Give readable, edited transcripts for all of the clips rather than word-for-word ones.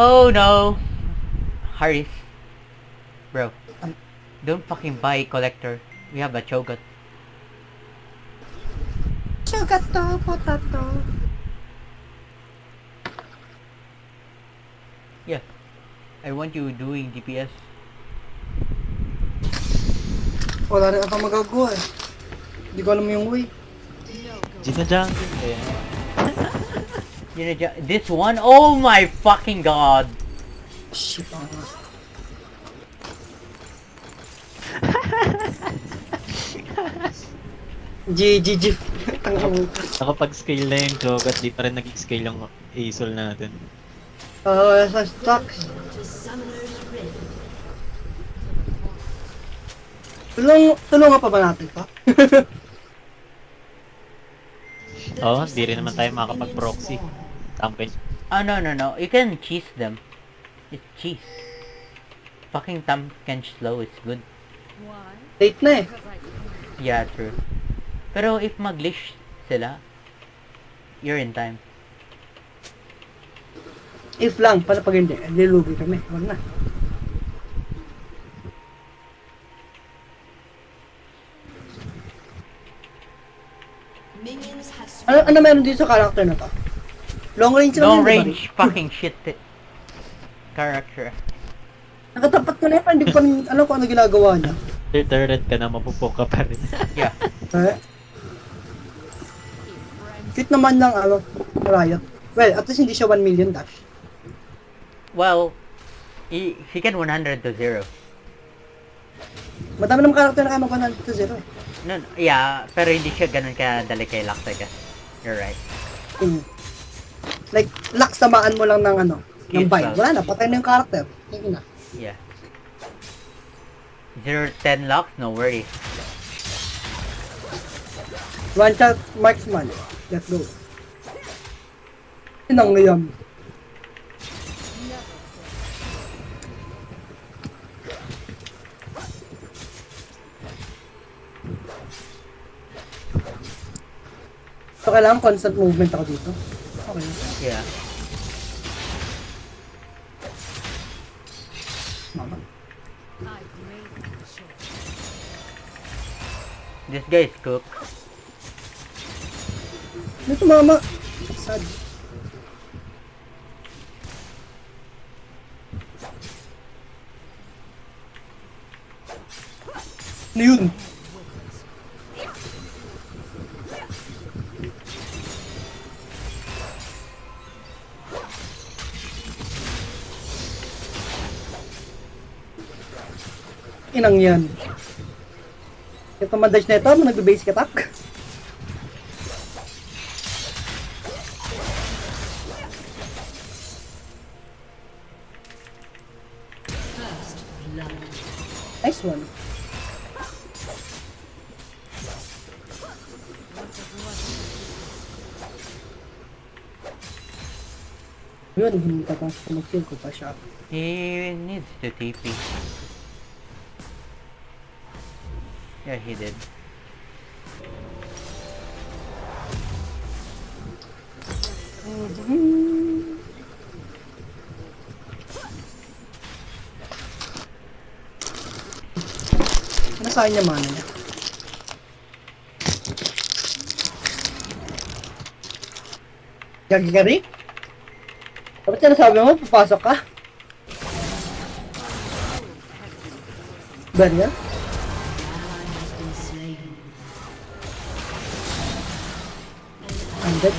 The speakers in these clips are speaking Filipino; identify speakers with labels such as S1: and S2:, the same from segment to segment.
S1: Oh no! Haris. Bro. Don't fucking buy collector. We have a Cho'Gath.
S2: Sugat to, potato.
S1: Yeah. I want you doing DPS.
S2: Wala rin akong magagawa eh. Hindi ko alam yung way.
S3: Gina jungle eh.
S1: This one? Oh my fucking god!
S2: Shit, GG. Tangang mo.
S3: Nakapag-scale na yung Cho'Gath, di pa rin nag-scale yung Azul natin.
S2: Sa stocks. Tulungan pa ba natin to?
S3: Oo, di rin naman tayo makakapag-proxy. Tampin.
S1: Oh no. You can cheese them. It's cheese. Fucking thumb can slow, it's good.
S2: Late na eh.
S1: Yeah, true. Pero if mag-glitch sila, you're in time.
S2: If lang, para pag hindi, lilugi kami. Wag na. Ano meron dito sa character na to? Long range lang
S1: Long
S2: yun, di ba,
S1: range
S2: Rick?
S1: fucking shit character.
S2: Nakatapat ko na yun, hindi ko pa rin alam kung ano ginagawa niya.
S3: Turret ka na, mapupok ka pa rin.
S1: Yeah.
S2: Eh? Cute naman ng Riot. Well, at least hindi siya 1 million dash.
S1: Well, he can 100 to 0.
S2: Madami ng character na kaya mag 100 to 0 eh.
S1: No, yeah, pero hindi siya ganun kadali kay Laksaga. You're right.
S2: Like, lax tamaan mo lang ng ng
S1: Yes,
S2: bind. Wala na, patay na yung character. Yun na.
S1: Yeah. 0-10 locks, no worries.
S2: One shot marksman. Let's go. Yun ang ngayon. So, kailangan constant movement ako dito. Okay.
S1: Yeah.
S2: Mama.
S1: This guy is cooked.
S2: Dito, mama. Sad. Ano yun? Inang yan. Ito mandage na ito, nagbe-basic attack. Nice one. Yun, hindi ka pa mag-kill ko pa siya.
S1: He needs to TP. Yeah, he did.
S2: Nasaan niya mana niya? Gagi ka rin? Dapat siya nasabi mo, papasok ka? Ba niya? I'm dead.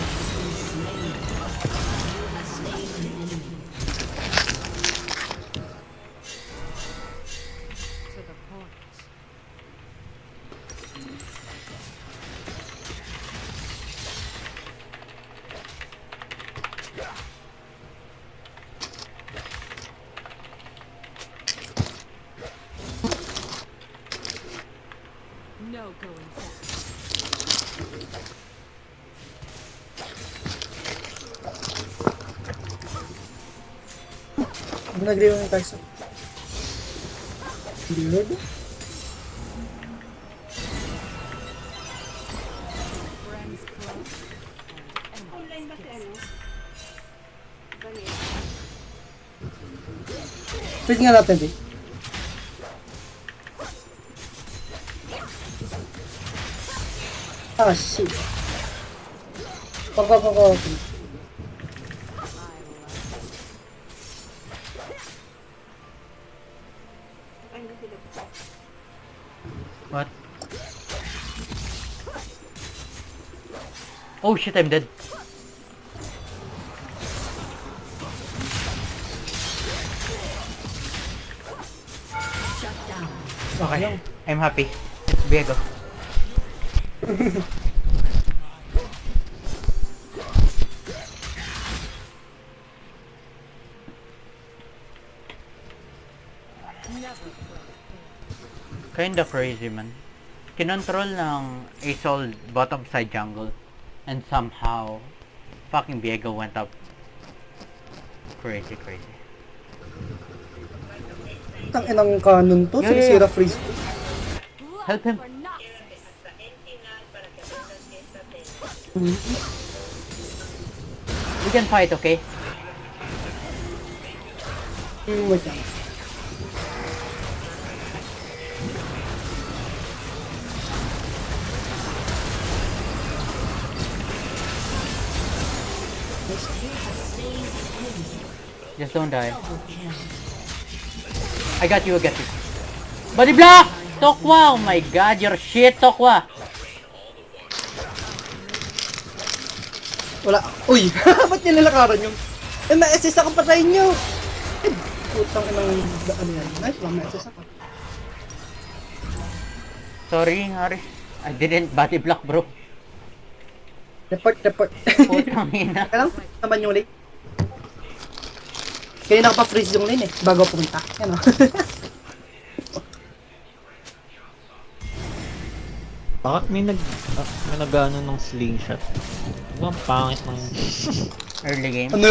S4: No going back.
S2: Nag-agree yung tayo. Weird.
S4: Friends close and enemies kiss.
S2: Freeze nga natin, eh. Ah, shit. Pag.
S1: What? Oh shit, I'm dead. Okay, I'm happy. It's Viego. Kinda crazy, man. Kinontrol ng Asol bottom side jungle and somehow fucking Viego went up. Crazy.
S2: Ang inang canon to,
S1: Yeah.
S2: sinisira freeze.
S1: Help him.
S4: For Noxus.
S1: We can fight, okay?
S2: Wait lang.
S1: Just don't die. I got you. Body block! Tokwa! Oh my god, you're shit, Tokwa!
S2: Wala. Uy! Ba't nililakaran yung... may SS ako, patayin nyo! Putang inang... Ano yan? Nice lang, may SS ako.
S1: Sorry, Harry. I didn't body block, bro.
S2: Report.
S1: Putang ina.
S2: Kaya lang, naman yung lane. Kaya nakapa-freeze yung lane eh, bago pumunta. Yan o.
S3: Bakit may nag-ano ng slingshot? Ang pangit ng...
S1: Early game.
S2: Ano?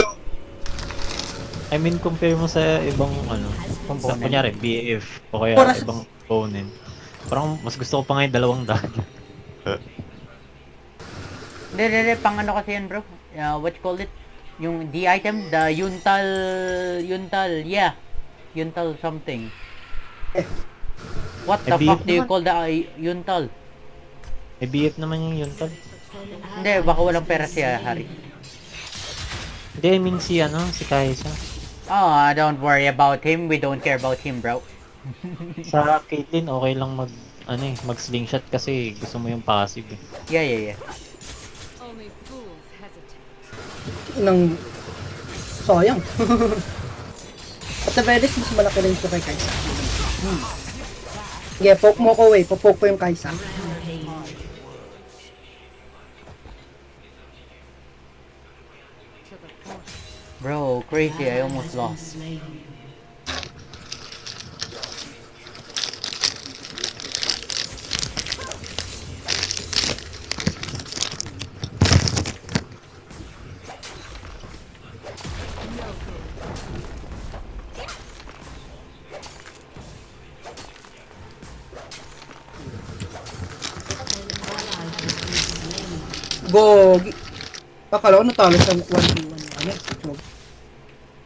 S3: I mean, compare mo sa ibang ano, sa
S1: Component.
S3: kunyari BF o kaya
S2: Oras.
S3: ibang opponent. Parang mas gusto ko pa ngayon dalawang dagger.
S1: Hindi, pang ano kasi yan, bro. What you call it? Yung D item, the Yuntal, yeah. Yuntal something. What the
S3: Eh,
S1: fuck
S3: BF
S1: do you
S3: naman.
S1: call the Yuntal?
S3: Eh BF naman yung yun tol.
S1: Hindi, baka walang pera siya, Harry.
S3: Hindi, I mean si ano, si Kaisa.
S1: Oh, don't worry about him. We don't care about him, bro.
S3: Sa Caitlyn, okay lang mag slingshot kasi gusto mo yung passive eh.
S1: Yeah.
S4: Only fools hesitate.
S2: Inang... Sayang. At the very least, mas malaki rin ito kay Kaisa. Sige, poke mo ko eh. Popoke ko yung Kaisa.
S1: Bro, crazy. I almost lost.
S2: Gogi. Akala ko natalo sa 1v1. Ano? Gogi.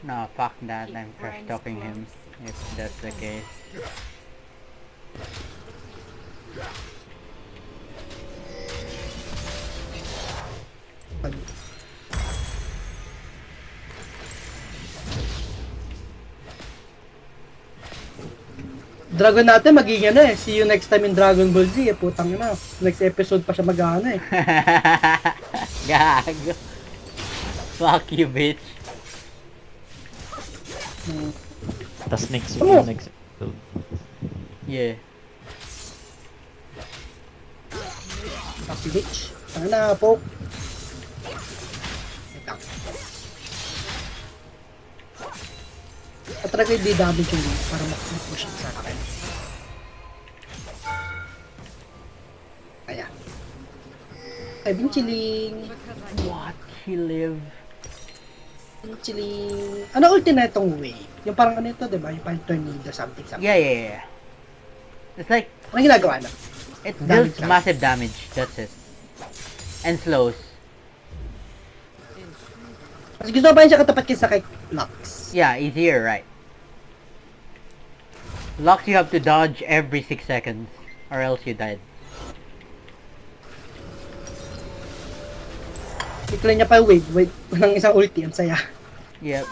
S1: No, fuck that. I'm trash talking him. If that's the case.
S2: Dragon natin magiging ano eh. See you next time in Dragon Ball Z eh. Putang ina. Next episode pa siya mag-ano eh.
S1: Gago. Fuck you, bitch.
S3: Tas next
S2: Ano?
S3: next episode.
S1: Yeah.
S2: Copy bitch. Ano na, poke. Wait lang. At ko yung damage yung link para mag-push sa akin. Kaya. I've been chilling.
S1: What? He live?
S2: Been chilling. Ano ulti na itong wave? Yung parang ano ito, diba? Yung parang tornado something.
S1: Yeah. It's like,
S2: Anong ginagawa na?
S1: it
S2: Damage
S1: deals
S2: lang.
S1: massive damage. That's it. And slows.
S2: Mas gusto ko ba yun siya katapat kaysa kay Lux?
S1: Yeah, easier, right? Lux, you have to dodge every 6 seconds, or else you died.
S2: Iklan niya pa wave ng isang ulti, ang saya.
S1: Yep.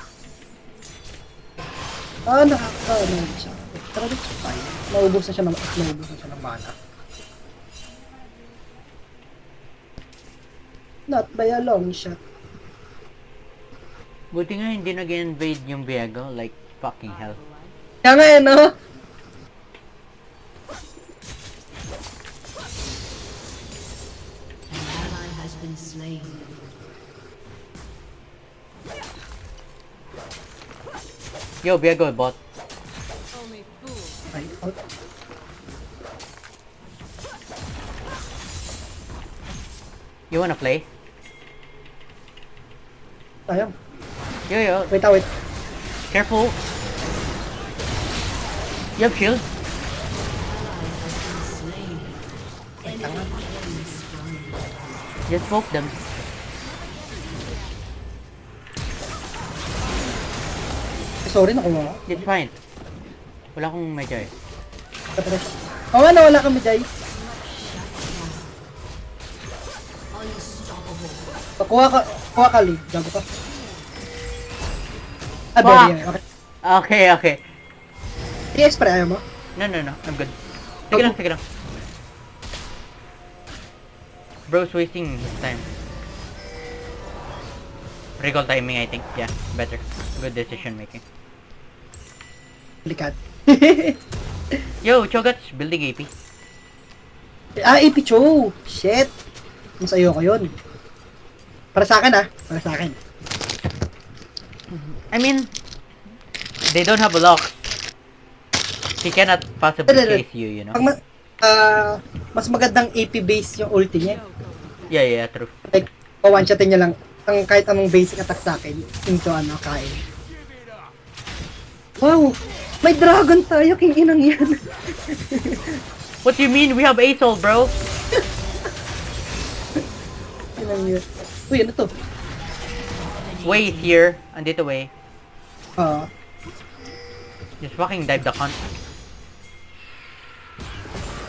S2: Nakaka-ano siya. Pero it's fine. Naubos na siya ng mana. Not by a long shot.
S1: Buti nga hindi nag-invade yung Viego, like fucking hell.
S2: Kaya nga no?
S5: An ally has been slain.
S1: Yo, Viego bot.
S4: Only fools.
S2: Ay, out.
S1: You wanna play?
S2: Tayo.
S1: Yo,
S2: Wait.
S1: careful. You have shield?
S5: Slain. Enemy killing spree.
S1: Just poke them.
S2: Sorry, nakuha ko.
S1: It's fine. Wala akong medyo eh.
S2: Oo nga, nawala kami, Jai.
S5: Unstoppable.
S2: Kuha ka lead. Gago ka.
S1: Fuck!
S2: Barrier. Okay.
S1: Okay.
S2: I-spray ayaw mo?
S1: No. I'm good. Sige lang. Bro's wasting his time. Recall timing, I think. Yeah, better. Good decision making.
S2: Likat.
S1: Yo, Cho'Gath's building AP.
S2: AP Cho! Shit! Mas ayoko yun. Para sa akin para sa akin.
S1: I mean, they don't have a lock. He cannot possibly chase you know?
S2: Pag mas magandang AP base yung ulti niya.
S1: Yeah, true.
S2: Like, one-shotin niya lang kahit anong basic attack sa akin into kain. Wow! May dragon tayo, king inang yan.
S1: What do you mean? We have Asol, bro.
S2: Inang yan. Uy, ano to?
S1: Way is here. Andito way.
S2: Ah,
S1: Just fucking dive the cunt.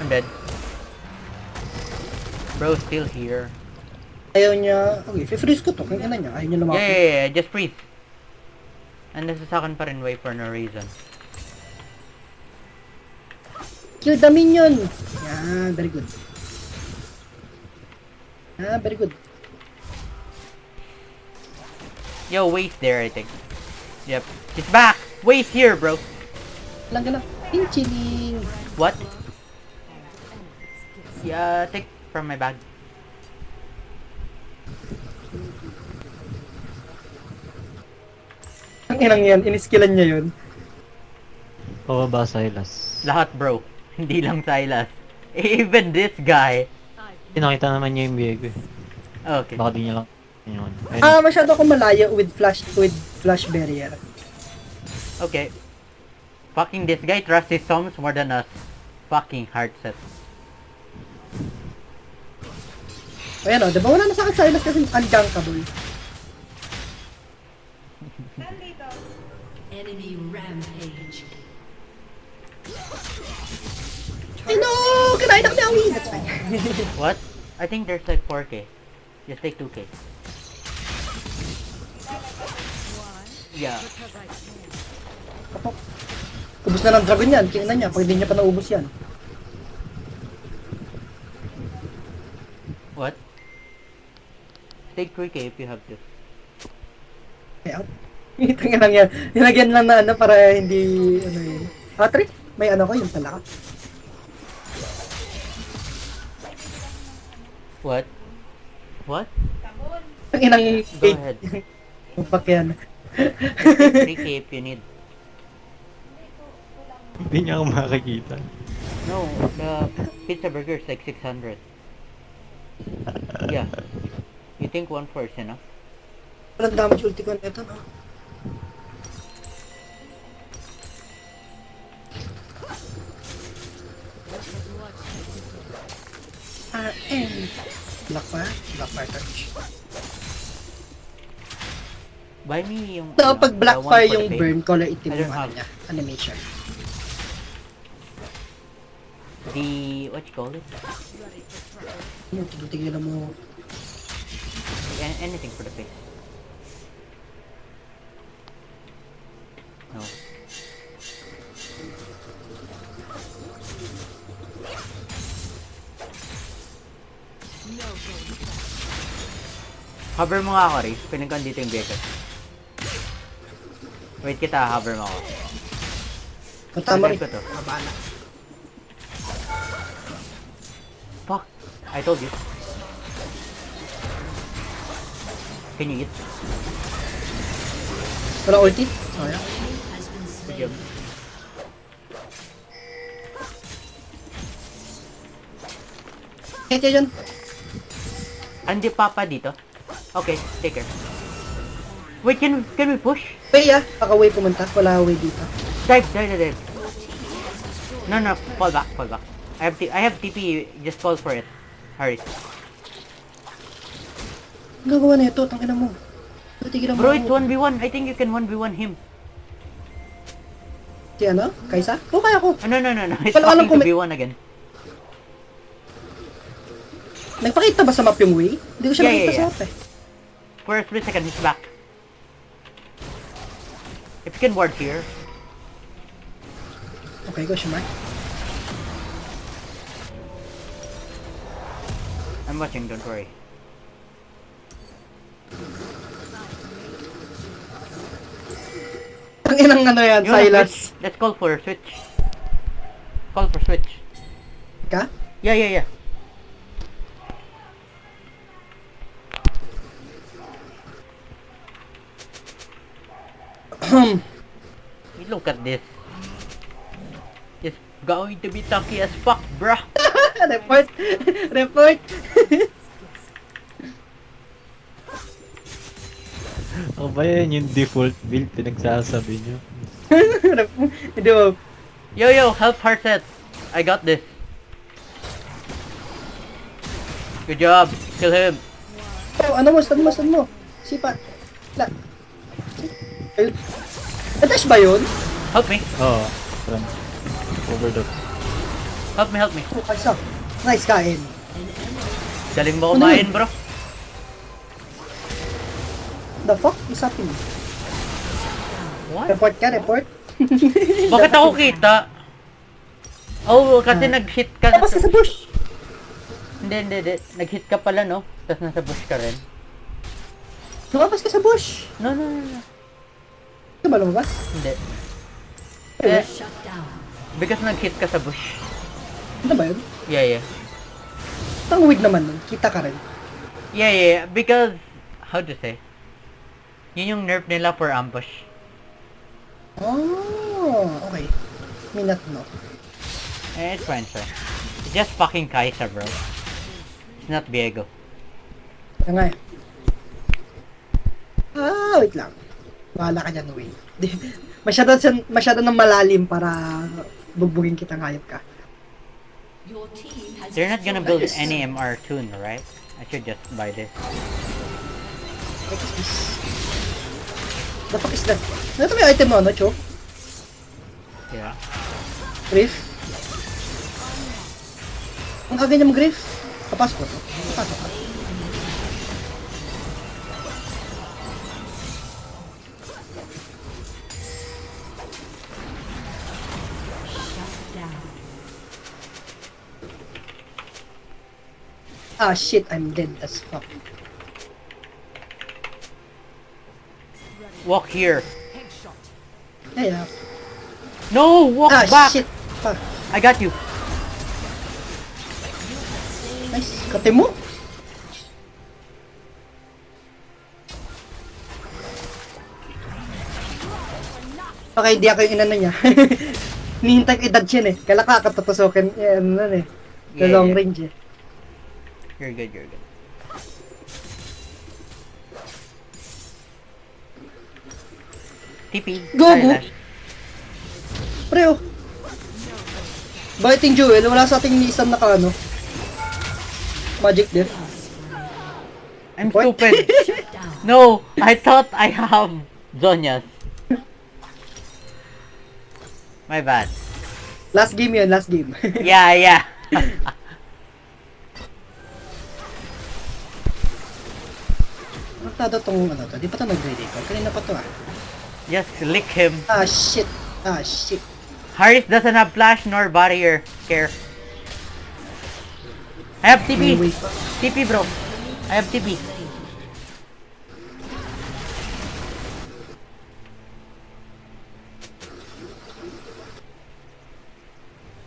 S1: I'm dead. Bro, still here.
S2: ayaw niya. Okay, freeze ko to. King ina niya. Ayaw niya lumapit.
S1: Yeah, just breathe. And nasa sa akin pa rin way for no reason.
S2: Kill the minion! Yeah, very good. Very good.
S1: Yo, Way's there, I think. Yep. He's back! Way's here, bro!
S2: Lang gana. Pinchiling!
S1: What? Yeah, take from my bag.
S2: Ang inang yan, iniskillan niya yun.
S3: Pababa Silas.
S1: Lahat, bro. Hindi lang Silas. Even this guy.
S3: Nakita naman niya yung Viego eh.
S1: Okay.
S3: Baka di niya lang yun. Ayun.
S2: Masyado akong malayo with flash barrier.
S1: Okay. Fucking this guy trusts his Psalms more than us. Fucking heart set.
S2: Ayan o, diba wala na sa akin Silas kasi ungankable.
S5: Enemy rampage.
S2: Ay no! Kinain ako ni Awi! That's fine.
S1: What? I think there's like 4k. Just take 2k. Yeah.
S2: Ubus na ng dragon yan, kingnan niya, pag hindi niya pa naubos yan.
S1: What? Take 3k if you have to.
S2: Ay, out. Tangin lang yan. Nilagyan lang na ano para hindi, ano yun. Tri? May ano ko, yung pala ka.
S1: What? What?
S2: Ang inang
S1: Go ahead.
S2: Upak yan.
S1: Just take 3k if you need.
S3: Hindi niya ako makakita.
S1: No, the pizza burger is like 600. Yeah. You think 1-4 is enough?
S2: Walang damage ulti ko nito, no? And Black touch.
S1: Buy me yung...
S2: So, pag
S1: the
S2: black
S1: one
S2: fire
S1: for the
S2: yung
S1: pay.
S2: burn, color
S1: I
S2: itim
S1: don't
S2: yung ano
S1: have.
S2: niya, animation.
S1: the what you call it?
S2: Ano, tigilan mo.
S1: Anything for the face. No. Hover mo nga ako, Riz. Piling ko andito yung beacon. Wait kita, hover mo ako.
S2: Tama rin.
S1: Ko to.
S2: Mabala.
S1: Fuck. I told you. Can you eat?
S2: Wala ulti? Sayang.
S5: Has been
S1: Good
S5: slain.
S1: job.
S2: Hit yun.
S1: Andi papa dito. Okay, take care. Wait, can we push?
S2: Way Paka-way pumunta. Wala way dito.
S1: Dive. No, fall back. I have TP, just fall for it. Hurry.
S2: Ang gagawa na ito, tangina mo. Tigilan mo.
S1: Bro, it's 1v1. I think you can 1v1 him.
S2: Si ano? Kaysa? Oo, kaya ko.
S1: Oh, no. It's
S2: Wala alam
S1: fucking
S2: kung
S1: 2v1 again.
S2: Nagpakita ba sa map yung way? Hindi ko siya
S1: Yeah,
S2: nakita
S1: yeah,
S2: sa
S1: yeah.
S2: map eh.
S1: For a split second, he's back. If you can ward here.
S2: Okay, go siya, Mark.
S1: I'm watching, don't worry.
S2: Ang inang ano yan,
S1: You wanna
S2: silence.
S1: switch? Let's call for switch. Call for switch.
S2: Ka?
S1: Yeah. Look at this. It's going to be toughy as fuck, bruh.
S2: Report!
S3: Ano ba yan yung default build pinagsasabi nyo?
S2: Hindi mo.
S1: Yo, help Heartset. I got this. Good job. Kill him.
S2: Oh, ano mo, stand mo. Sipa. La. Ayun. Attach ba yun?
S1: Help me.
S3: Oo. Run. Overdot.
S1: Help me.
S2: Oh, ayos na. Nice kain.
S1: Galing mo
S2: Ano
S1: kumain,
S2: yun?
S1: bro.
S2: The fuck is happening?
S1: What?
S2: Report ka, report.
S1: Bakit ako kita? Oh, kasi nag-hit ka.
S2: Tapos ka sa bush.
S1: Hindi. Nag-hit ka pala, no? Tapos nasa bush ka rin.
S2: Lumabas ka sa bush.
S1: No.
S2: Ito ba lumabas?
S1: Hindi.
S2: Eh,
S5: Shut down.
S1: Because nag-hit ka sa bush.
S2: ano ba yun?
S1: Yeah.
S2: Ang weird naman nun. Kita ka rin.
S1: Yeah. Because, how to say? Yun yung nerf nila for ambush.
S2: Oh, okay. Minat no.
S1: It's fine, sir. It's just fucking Kai'Sa, bro. It's not Viego.
S2: Kaya nga eh. Wait lang. Bahala ka dyan, Way. Masyado ng malalim para bugbugin kita ngayop ka.
S5: Your team has
S1: They're not gonna build
S2: Yes.
S1: any MR soon, right? I should just buy this.
S2: What is this? The fuck is that? Ito may item mo, no, Cho?
S1: Yeah.
S2: Griff? Ang aga niya mo, Griff? Kapasok ko to. Kapasok ka.
S5: down.
S2: Ah, shit, I'm dead as fuck.
S1: Walk here.
S2: Yeah.
S1: No! Walk
S2: Ah,
S1: back!
S2: shit. Fuck.
S1: I got you.
S2: Nice. Kate mo? Okay, di ako yung inano niya. Nihintay ko i-dodge yan eh. Kala kakatutusokin. Ano na eh. The
S1: Yeah,
S2: long
S1: yeah.
S2: range eh.
S1: You're good. TP.
S2: Go,
S1: Silash.
S2: Pre oh. Bakit yung Jewel? Wala sa ating ni Isam na ano? Magic Death.
S1: I'm
S2: What?
S1: stupid. No, I thought I have Zonia's. My bad.
S2: Last game yun, last game.
S1: Yeah.
S2: Tado tong ano to. Di pa to nag-ready ko. Kanina pa to ah.
S1: Just lick him.
S2: Ah, shit. Ah, shit.
S1: Harris doesn't have flash nor barrier. Care. I have TP.
S2: May wait pa.
S1: TP bro. I have TP.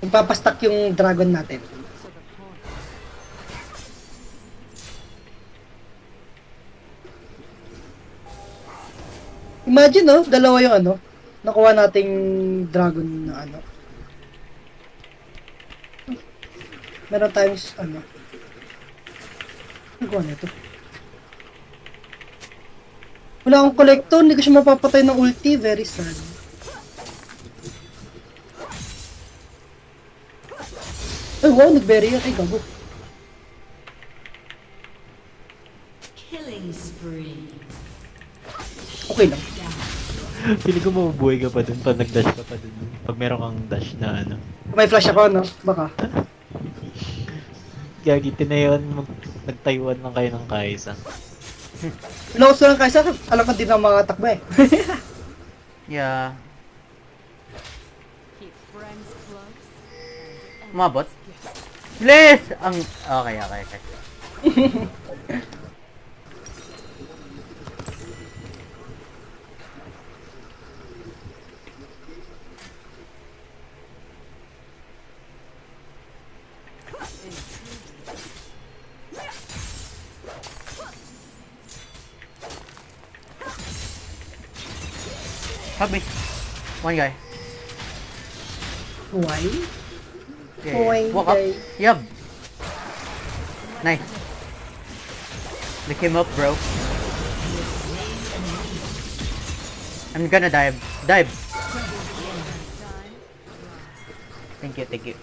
S2: Magpapastak yung dragon natin. Imagine no, dalawa yung ano, nakuha nating dragon na ano. Meron tayong ano. Ano na ito? Wala akong collector, hindi ko siya mapapatay ng ulti, very sad. Ay wow, nag-barrier, ay gago.
S5: Killing spree.
S2: Okay lang.
S3: Pili ko mabubuhay ka pa dun pag nag-dash ka pa dun. Pag meron kang dash na ano.
S2: May flash ako, no? Baka.
S3: Gagitin na yun, nag-Taiwan lang kayo ng Kaisa.
S2: Laos lang kaysa, alam ko din ang mga takba eh.
S1: Yeah.
S4: Keep friends close.
S1: Umabot. Please! Ang... Okay. Help me. One guy.
S2: Why?
S1: Yeah. Walk up.
S2: guy.
S1: Yup. Nice. Lick him up, bro. I'm gonna dive. Dive. Thank you.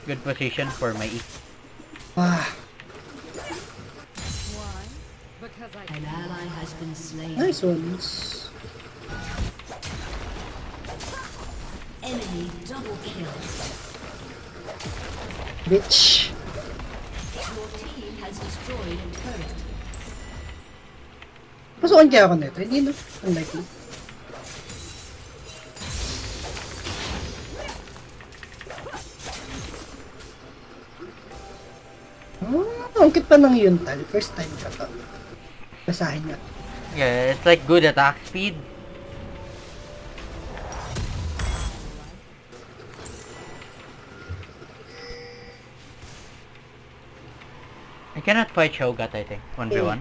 S1: Good position for my E.
S2: Ah,
S4: Why? Because I
S5: An ally has been slain.
S2: nice ones.
S5: Enemy double kill.
S2: Bitch.
S5: Your team has destroyed a turret.
S2: Pasukan kaya ako nito, hindi no? Unlikely. Ang cute pa ng Yuntal. First time ka to. Basahin nga.
S1: Yeah, it's like good attack speed. I cannot fight Shogat, I think. 1v1.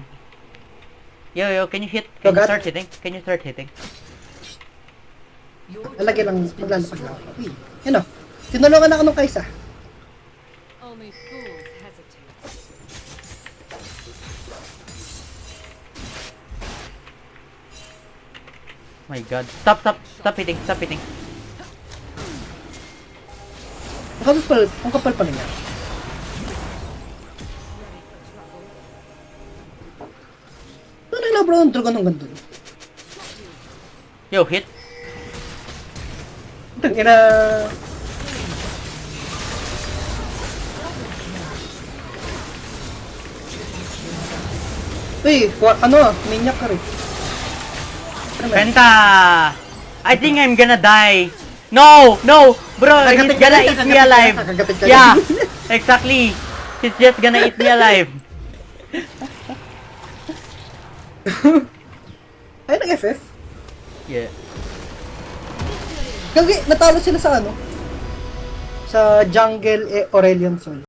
S1: Yo, can you hit? Can you
S2: Shogat?
S1: start hitting? Can you start hitting?
S5: Your
S2: Lalagay lang,
S5: team has been
S2: maglalapag lang
S5: destroyed.
S2: ako. Uy, yun o. Tinulungan ako nung Kaysa.
S4: only fools hesitate.
S1: My god. Stop hitting.
S2: Ang kapal pa niya. Ano na bro ang dragon ng gandun?
S1: Yo, hit.
S2: Tangina. Uy, ano, minyak ka rin. Ano ba?
S1: Penta! I think I'm gonna die. No, bro, he's
S2: Kagatin ka
S1: gonna
S2: rin,
S1: eat me
S2: kagatin ka
S1: alive.
S2: rin, kagatin ka rin.
S1: Yeah, exactly. He's just gonna eat me alive.
S2: Ay, nag-FF?
S1: Yeah.
S2: Gagi, natalo sila sa ano? Sa Jungle Aurelion Sol.